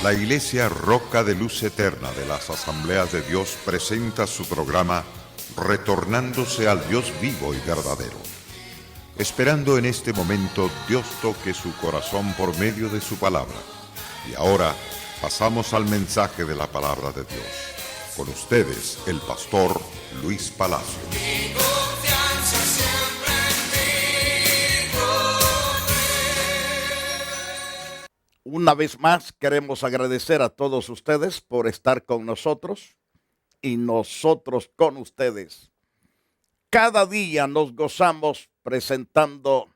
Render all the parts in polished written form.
La Iglesia Roca de Luz Eterna de las Asambleas de Dios presenta su programa Retornándose al Dios vivo y verdadero. Esperando en este momento Dios toque su corazón por medio de su palabra. Y ahora pasamos al mensaje de la palabra de Dios. Con ustedes, el pastor Luis Palacio. Una vez más queremos agradecer a todos ustedes por estar con nosotros y nosotros con ustedes. Cada día nos gozamos presentando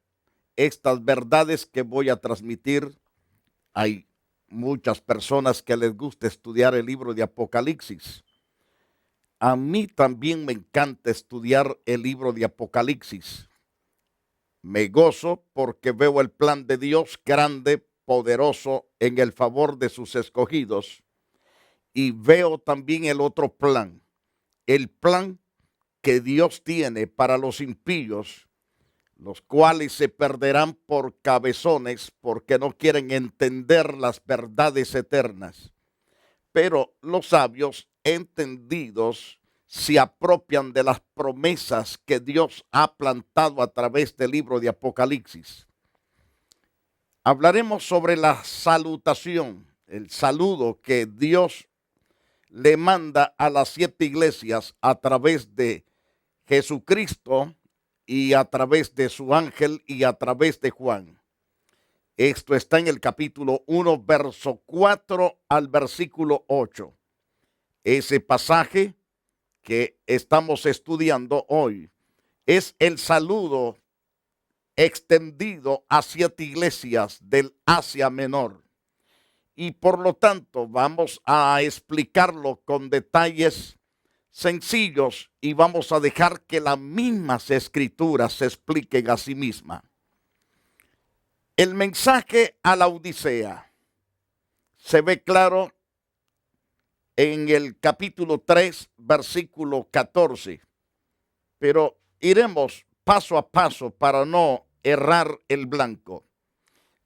estas verdades que voy a transmitir. Hay muchas personas que les gusta estudiar el libro de Apocalipsis. A mí también me encanta estudiar el libro de Apocalipsis. Me gozo porque veo el plan de Dios grande, poderoso en el favor de sus escogidos, y veo también el otro plan, el plan que Dios tiene para los impíos, los cuales se perderán por cabezones porque no quieren entender las verdades eternas. Pero los sabios entendidos se apropian de las promesas que Dios ha plantado a través del libro de Apocalipsis. Hablaremos sobre la salutación, el saludo que Dios le manda a las 7 iglesias a través de Jesucristo y a través de su ángel y a través de Juan. Esto está en el capítulo 1, verso 4 al versículo 8. Ese pasaje que estamos estudiando hoy es el saludo extendido a 7 iglesias del Asia Menor. Y por lo tanto vamos a explicarlo con detalles sencillos y vamos a dejar que las mismas escrituras se expliquen a sí mismas. El mensaje a la Odisea se ve claro en el capítulo 3, versículo 14. Pero iremos paso a paso para no errar el blanco.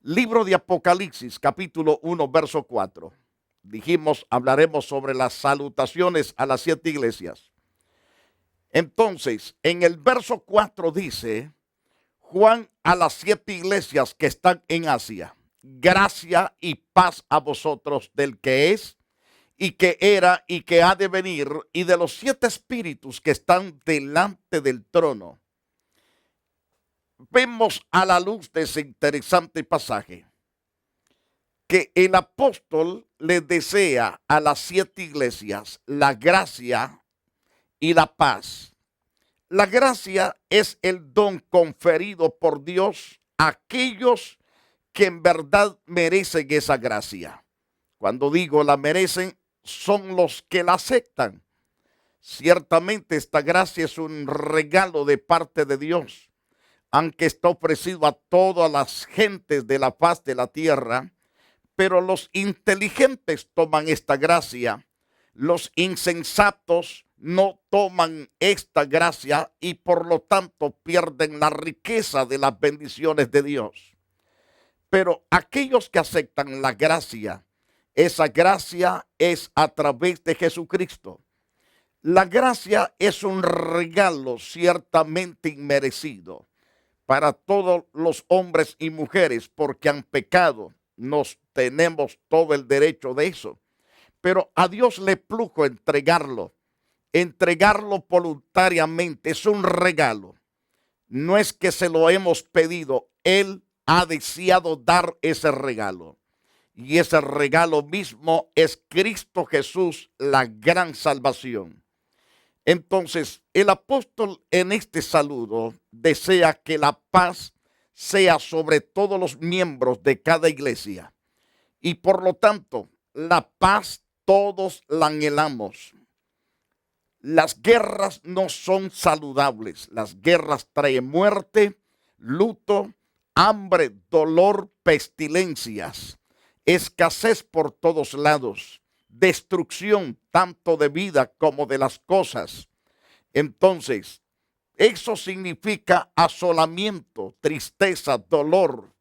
Libro de Apocalipsis, capítulo 1, verso 4. Dijimos, hablaremos sobre las salutaciones a las 7 iglesias. Entonces, en el verso 4 dice, Juan a las 7 iglesias que están en Asia, gracia y paz a vosotros del que es, y que era, y que ha de venir, y de los 7 espíritus que están delante del trono. Vemos a la luz de ese interesante pasaje que el apóstol le desea a las 7 iglesias la gracia y la paz. La gracia es el don conferido por Dios a aquellos que en verdad merecen esa gracia. Cuando digo la merecen, son los que la aceptan. Ciertamente esta gracia es un regalo de parte de Dios, aunque está ofrecido a todas las gentes de la faz de la tierra. Pero los inteligentes toman esta gracia, los insensatos no toman esta gracia y por lo tanto pierden la riqueza de las bendiciones de Dios. Pero aquellos que aceptan la gracia, esa gracia es a través de Jesucristo. La gracia es un regalo ciertamente inmerecido para todos los hombres y mujeres porque han pecado. Nos tenemos todo el derecho de eso. Pero a Dios le plugo entregarlo voluntariamente. Es un regalo. No es que se lo hemos pedido. Él ha deseado dar ese regalo. Y ese regalo mismo es Cristo Jesús, la gran salvación. Entonces, el apóstol en este saludo desea que la paz sea sobre todos los miembros de cada iglesia. Y por lo tanto, la paz todos la anhelamos. Las guerras no son saludables. Las guerras traen muerte, luto, hambre, dolor, pestilencias, escasez por todos lados, destrucción tanto de vida como de las cosas. Entonces, eso significa asolamiento, tristeza, dolor.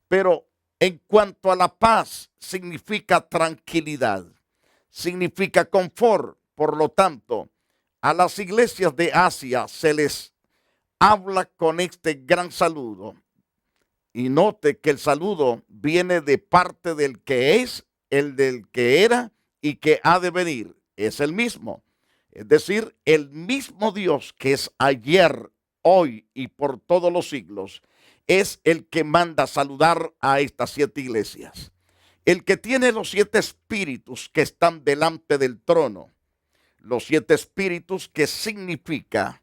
Pero En cuanto a la paz, significa tranquilidad, significa confort. Por lo tanto, a las iglesias de Asia se les habla con este gran saludo. Y note que el saludo viene de parte del que es, el del que era y que ha de venir. Es el mismo. Es decir, el mismo Dios que es ayer, hoy y por todos los siglos, es el que manda saludar a estas 7 iglesias. El que tiene los 7 espíritus que están delante del trono. Los 7 espíritus que significa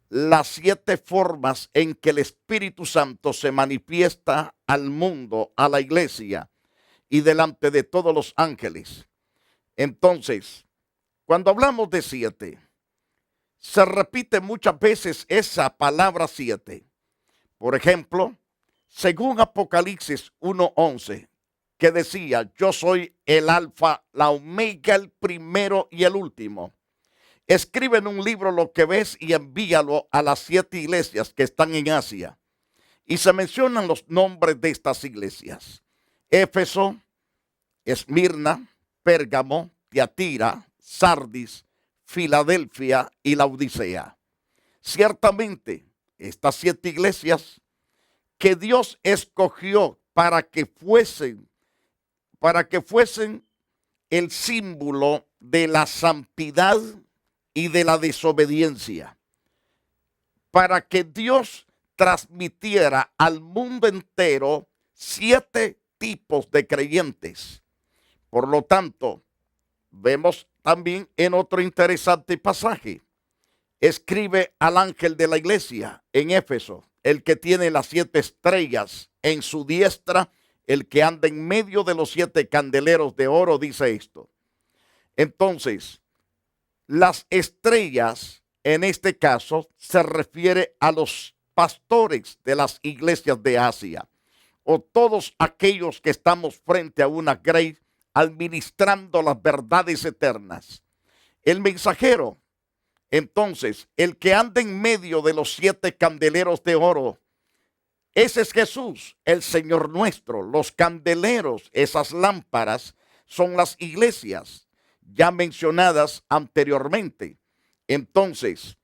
las 7 formas en que el Espíritu Santo se manifiesta al mundo, a la iglesia y delante de todos los ángeles. Entonces, cuando hablamos de 7, se repite muchas veces esa palabra 7. Por ejemplo, según Apocalipsis 1:11, que decía, yo soy el alfa, la omega, el primero y el último. Escribe en un libro lo que ves y envíalo a las 7 iglesias que están en Asia. Y se mencionan los nombres de estas iglesias: Éfeso, Esmirna, Pérgamo, Tiatira, Sardis, Filadelfia y Laodicea. Ciertamente, estas 7 iglesias que Dios escogió para que fuesen el símbolo de la santidad y de la desobediencia, para que Dios transmitiera al mundo entero 7 tipos de creyentes. Por lo tanto, vemos también en otro interesante pasaje, escribe al ángel de la iglesia en Éfeso, el que tiene las 7 estrellas en su diestra, el que anda en medio de los 7 candeleros de oro, dice esto. Entonces, las estrellas en este caso se refiere a los pastores de las iglesias de Asia, o todos aquellos que estamos frente a una grey administrando las verdades eternas. El mensajero, entonces, el que anda en medio de los 7 candeleros de oro, ese es Jesús, el Señor nuestro. Los candeleros, esas lámparas, son las iglesias ya mencionadas anteriormente. Entonces,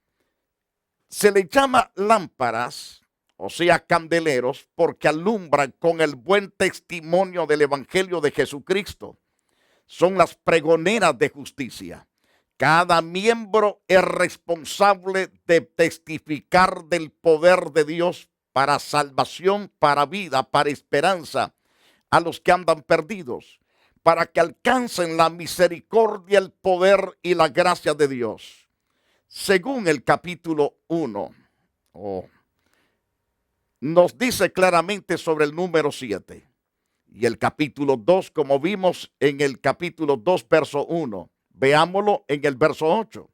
se le llama lámparas, o sea, candeleros, porque alumbran con el buen testimonio del Evangelio de Jesucristo. Son las pregoneras de justicia. Cada miembro es responsable de testificar del poder de Dios para salvación, para vida, para esperanza a los que andan perdidos, para que alcancen la misericordia, el poder y la gracia de Dios. Según el capítulo 1, nos dice claramente sobre el número 7. Y el capítulo 2, como vimos en el capítulo 2, verso 1, veámoslo en el verso 8.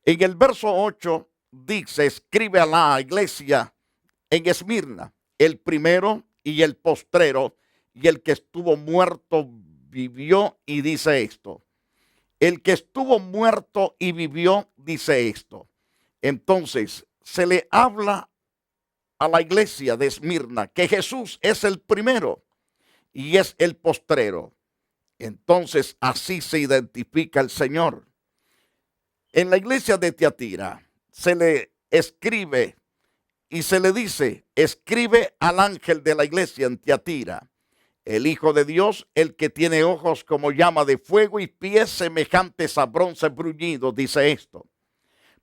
En el verso 8 dice, escribe a la iglesia en Esmirna, el primero y el postrero, y el que estuvo muerto vivió, y dice esto. El que estuvo muerto y vivió, dice esto. Entonces, se le habla a la iglesia de Esmirna que Jesús es el primero y es el postrero. Entonces, así se identifica el Señor. En la iglesia de Tiatira se le escribe y se le dice, escribe al ángel de la iglesia en Tiatira, el Hijo de Dios, el que tiene ojos como llama de fuego y pies semejantes a bronce bruñido, dice esto.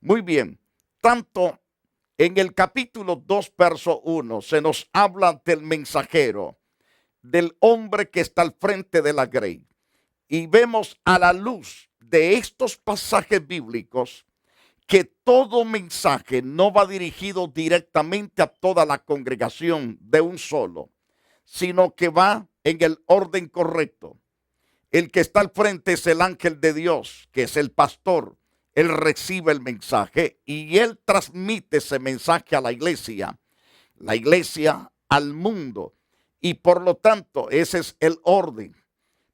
Muy bien, tanto en el capítulo 2, verso 1, se nos habla del mensajero, del hombre que está al frente de la grey. Y vemos a la luz de estos pasajes bíblicos que todo mensaje no va dirigido directamente a toda la congregación de un solo, sino que va en el orden correcto. El que está al frente es el ángel de Dios, que es el pastor. Él recibe el mensaje y él transmite ese mensaje a la iglesia al mundo. Y por lo tanto, ese es el orden.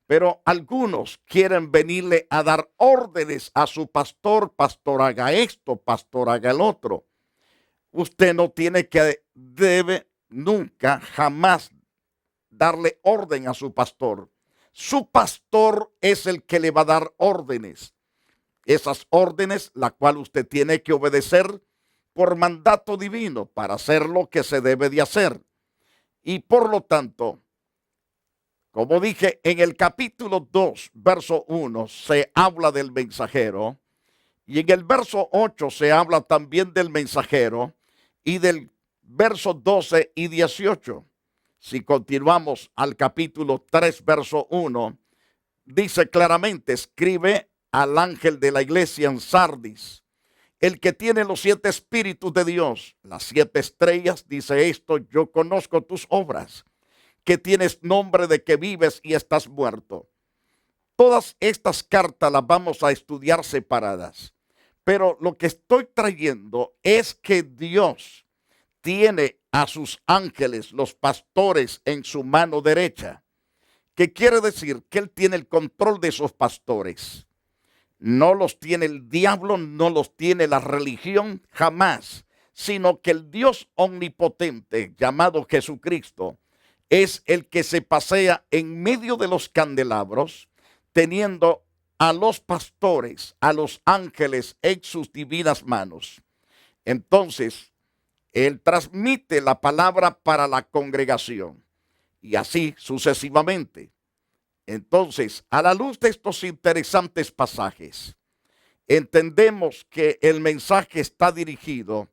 Pero algunos quieren venirle a dar órdenes a su pastor, pastor haga esto, pastor haga el otro. Usted no tiene que, debe nunca, jamás darle orden a su pastor. Su pastor es el que le va a dar órdenes. Esas órdenes, la cual usted tiene que obedecer por mandato divino para hacer lo que se debe de hacer. Y por lo tanto, como dije, en el capítulo 2, verso 1, se habla del mensajero. Y en el verso 8 se habla también del mensajero. Y del verso 12 y 18. Si continuamos al capítulo 3, verso 1, dice claramente, escribe al ángel de la iglesia en Sardis, el que tiene los 7 espíritus de Dios, las 7 estrellas, dice esto: yo conozco tus obras, que tienes nombre de que vives y estás muerto. Todas estas cartas las vamos a estudiar separadas, pero lo que estoy trayendo es que Dios tiene a sus ángeles, los pastores, en su mano derecha, que quiere decir que Él tiene el control de esos pastores. No los tiene el diablo, no los tiene la religión, jamás, sino que el Dios omnipotente, llamado Jesucristo, es el que se pasea en medio de los candelabros, teniendo a los pastores, a los ángeles en sus divinas manos. Entonces, Él transmite la palabra para la congregación y así sucesivamente. Entonces, a la luz de estos interesantes pasajes, entendemos que el mensaje está dirigido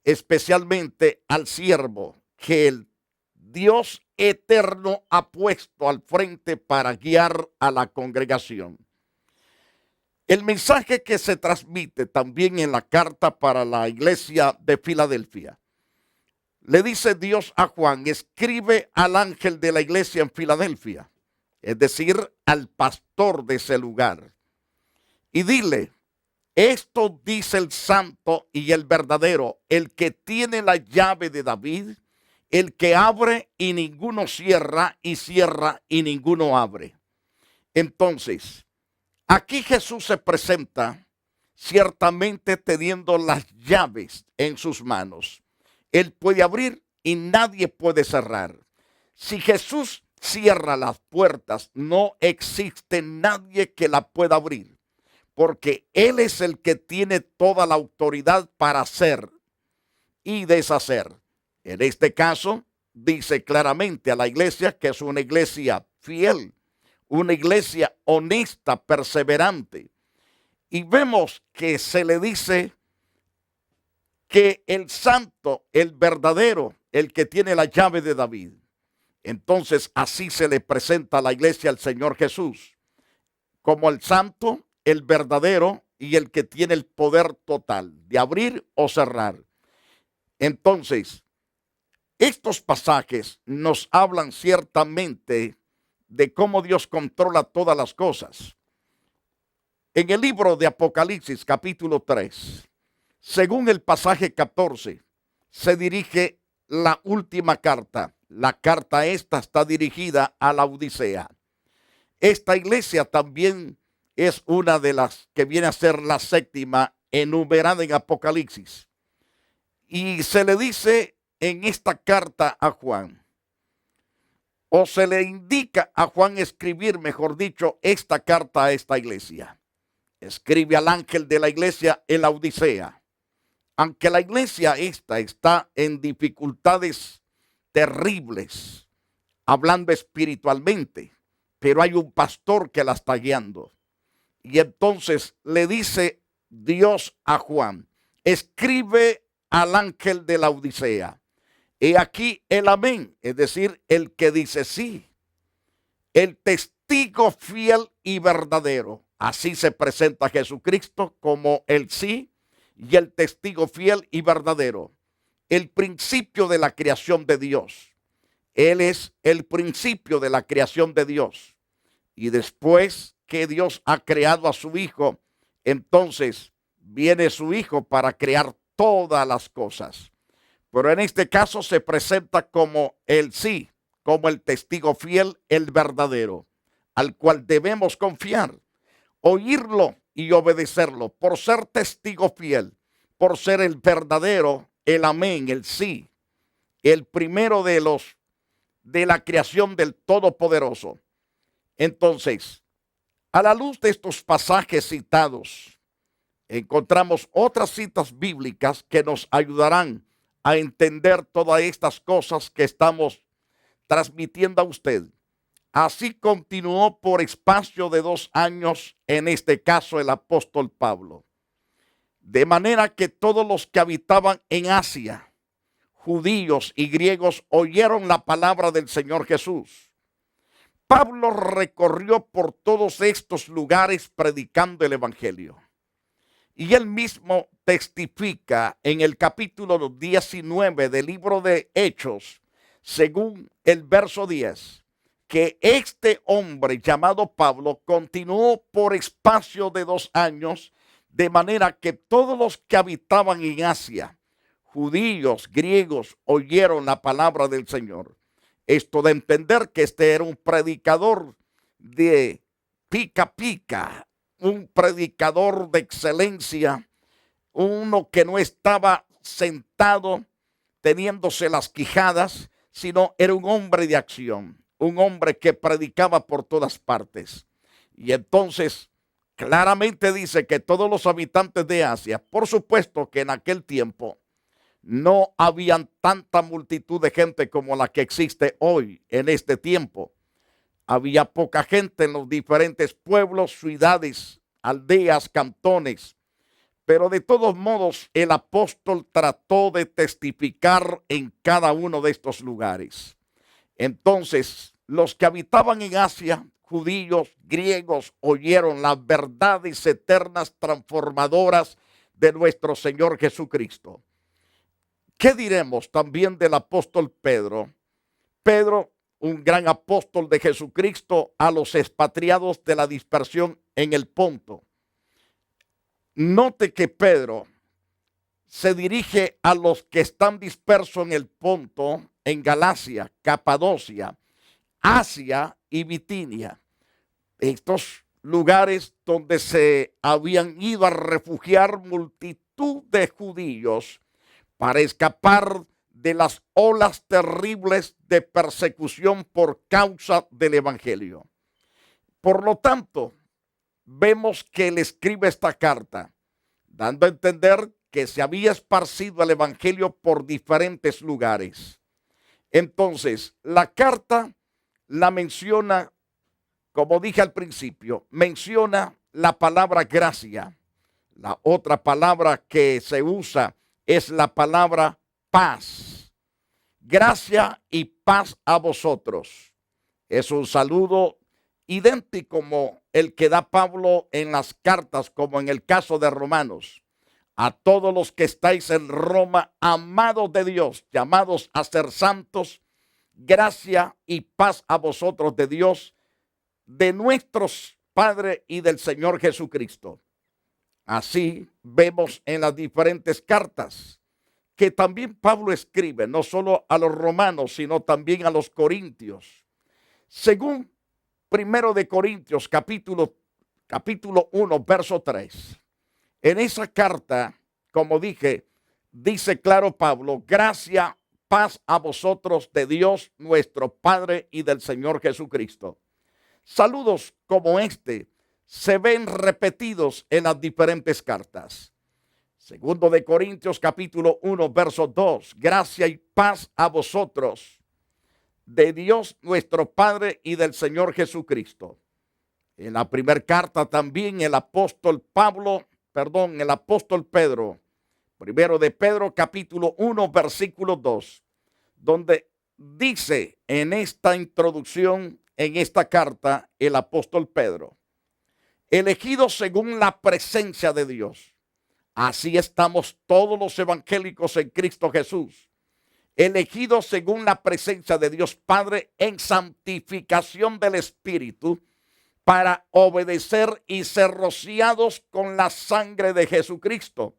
especialmente al siervo que el Dios eterno ha puesto al frente para guiar a la congregación. El mensaje que se transmite también en la carta para la iglesia de Filadelfia. Le dice Dios a Juan: escribe al ángel de la iglesia en Filadelfia, es decir, al pastor de ese lugar, y dile: esto dice el santo y el verdadero, el que tiene la llave de David, el que abre y ninguno cierra, y cierra y ninguno abre. Entonces, aquí Jesús se presenta ciertamente teniendo las llaves en sus manos. Él puede abrir y nadie puede cerrar. Si Jesús cierra las puertas, no existe nadie que la pueda abrir, porque Él es el que tiene toda la autoridad para hacer y deshacer. En este caso, dice claramente a la iglesia que es una iglesia fiel, una iglesia honesta, perseverante. Y vemos que se le dice que el santo, el verdadero, el que tiene la llave de David. Entonces así se le presenta a la iglesia al Señor Jesús, como el santo, el verdadero y el que tiene el poder total de abrir o cerrar. Entonces, estos pasajes nos hablan ciertamente de cómo Dios controla todas las cosas. En el libro de Apocalipsis, capítulo 3, según el pasaje 14, se dirige la última carta. La carta esta está dirigida a la Odisea. Esta iglesia también es una de las que viene a ser la séptima enumerada en Apocalipsis. Y se le dice en esta carta a Juan, o se le indica a Juan escribir, mejor dicho, esta carta a esta iglesia. Escribe al ángel de la iglesia en la Odisea. Aunque la iglesia esta está en dificultades terribles, hablando espiritualmente, pero hay un pastor que la está guiando. Y entonces le dice Dios a Juan: escribe al ángel de la Odisea. He aquí el amén, es decir, el que dice sí, el testigo fiel y verdadero. Así se presenta Jesucristo como el sí y el testigo fiel y verdadero. El principio de la creación de Dios. Él es el principio de la creación de Dios. Y después que Dios ha creado a su Hijo, entonces viene su Hijo para crear todas las cosas. Pero en este caso se presenta como el sí, como el testigo fiel, el verdadero, al cual debemos confiar, oírlo y obedecerlo, por ser testigo fiel, por ser el verdadero, el amén, el sí, el primero de los de la creación del Todopoderoso. Entonces, a la luz de estos pasajes citados, encontramos otras citas bíblicas que nos ayudarán a entender todas estas cosas que estamos transmitiendo a usted. Así continuó por espacio de 2 años, en este caso el apóstol Pablo. De manera que todos los que habitaban en Asia, judíos y griegos, oyeron la palabra del Señor Jesús. Pablo recorrió por todos estos lugares predicando el evangelio. Y él mismo testifica en el capítulo 19 del libro de Hechos, según el verso 10, que este hombre llamado Pablo continuó por espacio de 2 años, de manera que todos los que habitaban en Asia, judíos, griegos, oyeron la palabra del Señor. Esto de entender que este era un predicador de pica pica, un predicador de excelencia, uno que no estaba sentado teniéndose las quijadas, sino era un hombre de acción, un hombre que predicaba por todas partes. Y entonces claramente dice que todos los habitantes de Asia, por supuesto que en aquel tiempo no habían tanta multitud de gente como la que existe hoy en este tiempo. Había poca gente en los diferentes pueblos, ciudades, aldeas, cantones. Pero de todos modos, el apóstol trató de testificar en cada uno de estos lugares. Entonces, los que habitaban en Asia, judíos, griegos, oyeron las verdades eternas transformadoras de nuestro Señor Jesucristo. ¿Qué diremos también del apóstol Pedro? Pedro, un gran apóstol de Jesucristo a los expatriados de la dispersión en el Ponto. Note que Pedro se dirige a los que están dispersos en el Ponto, en Galacia, Capadocia, Asia y Bitinia. Estos lugares donde se habían ido a refugiar multitud de judíos para escapar de las olas terribles de persecución por causa del evangelio. Por lo tanto, vemos que él escribe esta carta, dando a entender que se había esparcido el evangelio por diferentes lugares. Entonces, la carta la menciona, como dije al principio, menciona la palabra gracia. La otra palabra que se usa es la palabra paz. Gracia y paz a vosotros. Es un saludo idéntico como el que da Pablo en las cartas, como en el caso de Romanos. A todos los que estáis en Roma, amados de Dios, llamados a ser santos, gracia y paz a vosotros de Dios, de nuestros Padre y del Señor Jesucristo. Así vemos en las diferentes cartas que también Pablo escribe, no solo a los romanos, sino también a los corintios. Según 1 de Corintios, capítulo 1, verso 3. En esa carta, como dije, dice claro Pablo: gracia, paz a vosotros de Dios nuestro Padre y del Señor Jesucristo. Saludos como este se ven repetidos en las diferentes cartas. Segundo de Corintios, capítulo 1, verso 2. Gracia y paz a vosotros de Dios nuestro Padre y del Señor Jesucristo. En la primera carta también el apóstol Pedro, primero de Pedro, capítulo 1, versículo 2, donde dice en esta introducción, en esta carta, el apóstol Pedro: elegidos según la presencia de Dios. Así estamos todos los evangélicos en Cristo Jesús, elegidos según la presencia de Dios Padre en santificación del Espíritu, para obedecer y ser rociados con la sangre de Jesucristo.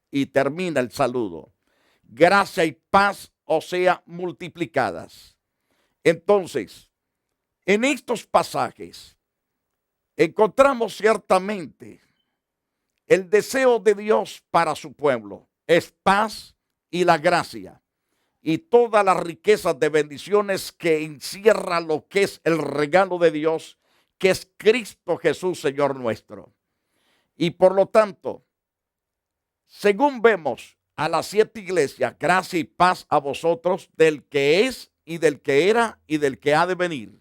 Y termina el saludo: gracia y paz os sea multiplicadas. Entonces, en estos pasajes encontramos ciertamente el deseo de Dios para su pueblo es paz y la gracia. y todas las riquezas de bendiciones que encierra lo que es el regalo de Dios, que es Cristo Jesús, Señor nuestro. Y por lo tanto, según vemos a las 7 iglesias, gracia y paz a vosotros, del que es y del que era y del que ha de venir.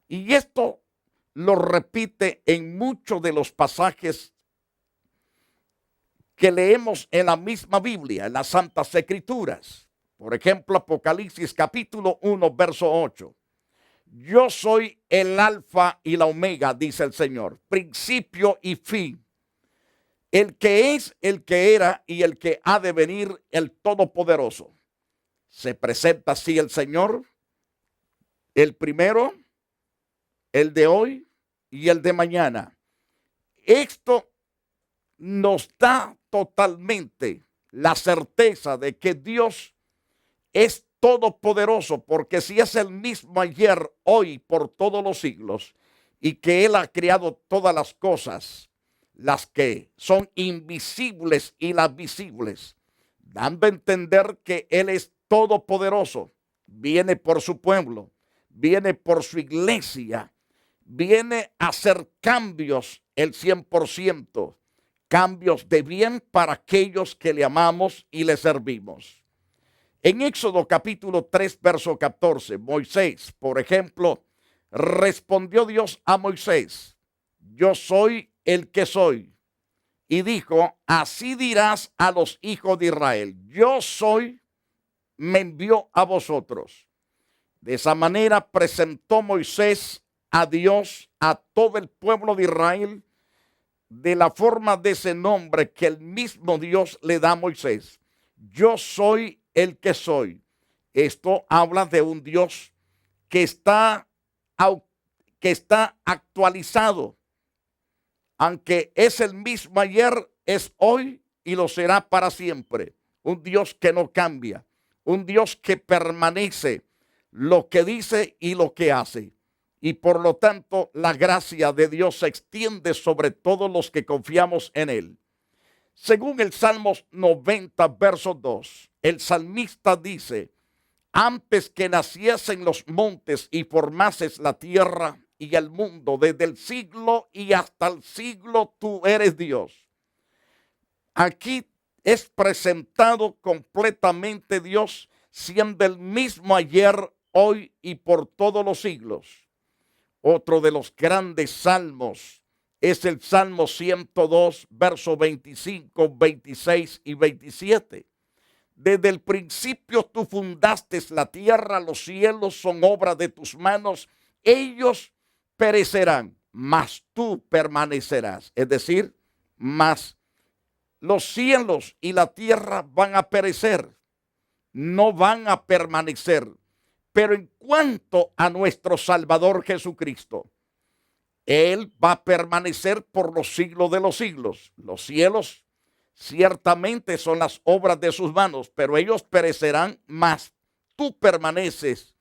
Y esto lo repite en muchos de los pasajes que leemos en la misma Biblia, en las Santas Escrituras. Por ejemplo, Apocalipsis capítulo 1, verso 8. Yo soy el alfa y la omega, dice el Señor, principio y fin. El que es, el que era y el que ha de venir, el Todopoderoso. Se presenta así el Señor, el primero, el de hoy y el de mañana. Esto nos da totalmente la certeza de que Dios es todopoderoso, porque si es el mismo ayer, hoy, por todos los siglos, y que Él ha creado todas las cosas, las que son invisibles y las visibles, dando a entender que Él es todopoderoso, viene por su pueblo, viene por su iglesia, viene a hacer cambios el 100%, cambios de bien para aquellos que le amamos y le servimos. En Éxodo capítulo 3, verso 14, Moisés, por ejemplo, respondió Dios a Moisés, yo soy el que soy. Y dijo, así dirás a los hijos de Israel, yo soy, me envió a vosotros. De esa manera presentó Moisés a Dios, a todo el pueblo de Israel, de la forma de ese nombre que el mismo Dios le da a Moisés. Yo soy el que soy. Esto habla de un Dios que está actualizado. Aunque es el mismo ayer, es hoy y lo será para siempre. Un Dios que no cambia. Un Dios que permanece lo que dice y lo que hace. Y por lo tanto, la gracia de Dios se extiende sobre todos los que confiamos en Él. Según el Salmos 90, verso 2, el salmista dice, antes que naciesen los montes y formases la tierra y el mundo, desde el siglo y hasta el siglo, tú eres Dios. Aquí es presentado completamente Dios, siendo el mismo ayer, hoy y por todos los siglos. Otro de los grandes salmos es el Salmo 102, versos 25, 26 y 27. Desde el principio tú fundaste la tierra, los cielos son obra de tus manos. Ellos perecerán, mas tú permanecerás. Es decir, mas los cielos y la tierra van a perecer, no van a permanecer. Pero en cuanto a nuestro Salvador Jesucristo, Él va a permanecer por los siglos de los siglos. Los cielos ciertamente son las obras de sus manos, pero ellos perecerán, mas tú permaneces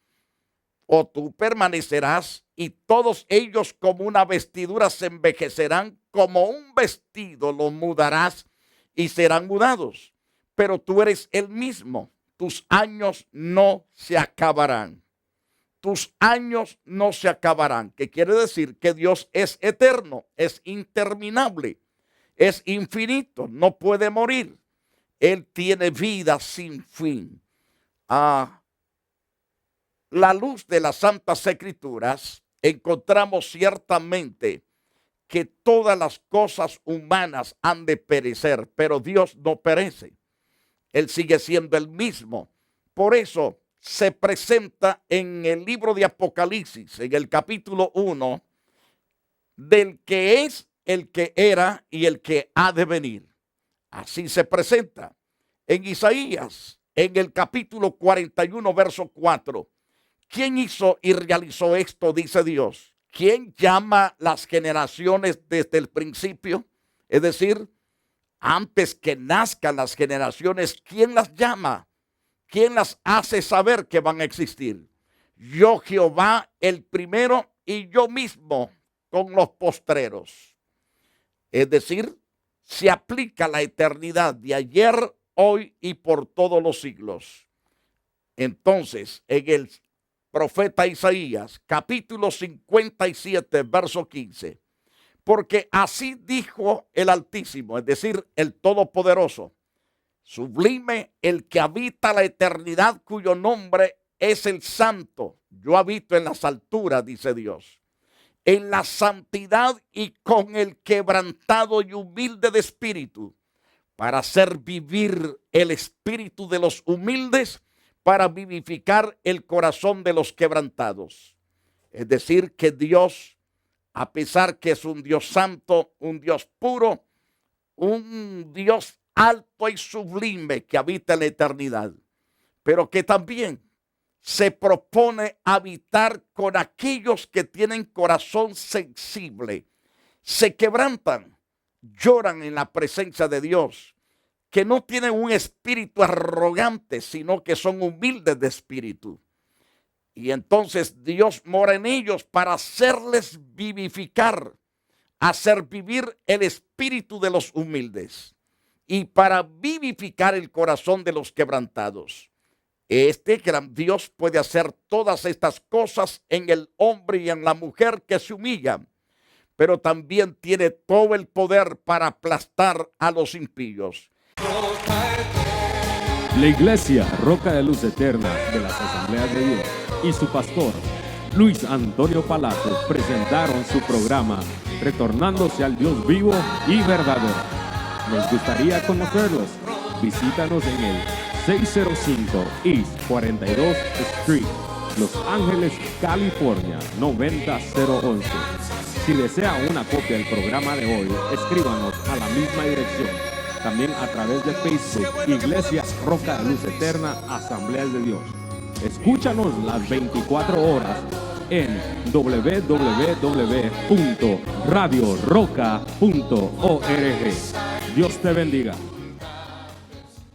o tú permanecerás, y todos ellos como una vestidura se envejecerán, como un vestido los mudarás y serán mudados. Pero tú eres el mismo. Tus años no se acabarán. Tus años no se acabarán. ¿Qué quiere decir? Que Dios es eterno, es interminable, es infinito, no puede morir. Él tiene vida sin fin. A la luz de las Santas Escrituras encontramos ciertamente que todas las cosas humanas han de perecer, pero Dios no perece. Él sigue siendo el mismo. Por eso se presenta en el libro de Apocalipsis, en el capítulo 1, del que es, el que era y el que ha de venir. Así se presenta. En Isaías, en el capítulo 41, verso 4. ¿Quién hizo y realizó esto? Dice Dios. ¿Quién llama las generaciones desde el principio? Es decir, antes que nazcan las generaciones, ¿quién las llama? ¿Quién las hace saber que van a existir? Yo, Jehová, el primero, y yo mismo con los postreros. Es decir, se aplica la eternidad de ayer, hoy y por todos los siglos. Entonces, en el profeta Isaías, capítulo 57, verso 15, porque así dijo el Altísimo, es decir, el Todopoderoso, sublime el que habita la eternidad, cuyo nombre es el Santo. Yo habito en las alturas, dice Dios, en la santidad y con el quebrantado y humilde de espíritu, para hacer vivir el espíritu de los humildes, para vivificar el corazón de los quebrantados. Es decir, que Dios, a pesar que es un Dios santo, un Dios puro, un Dios alto y sublime que habita en la eternidad, pero que también se propone habitar con aquellos que tienen corazón sensible, se quebrantan, lloran en la presencia de Dios, que no tienen un espíritu arrogante, sino que son humildes de espíritu. Y entonces Dios mora en ellos para hacerles vivificar, hacer vivir el espíritu de los humildes y para vivificar el corazón de los quebrantados. Este gran Dios puede hacer todas estas cosas en el hombre y en la mujer que se humillan, pero también tiene todo el poder para aplastar a los impíos. La Iglesia Roca de Luz Eterna de las Asambleas de Dios y su pastor Luis Antonio Palacios presentaron su programa Retornándose al Dios vivo y verdadero. Nos gustaría conocerlos. Visítanos en el 605 East 42 Street, Los Ángeles, California 90011. Si desea una copia del programa de hoy, escríbanos a la misma dirección. También a través de Facebook, Iglesia Roca de Luz Eterna, Asambleas de Dios. Escúchanos las 24 horas en www.radioroca.org. Dios te bendiga.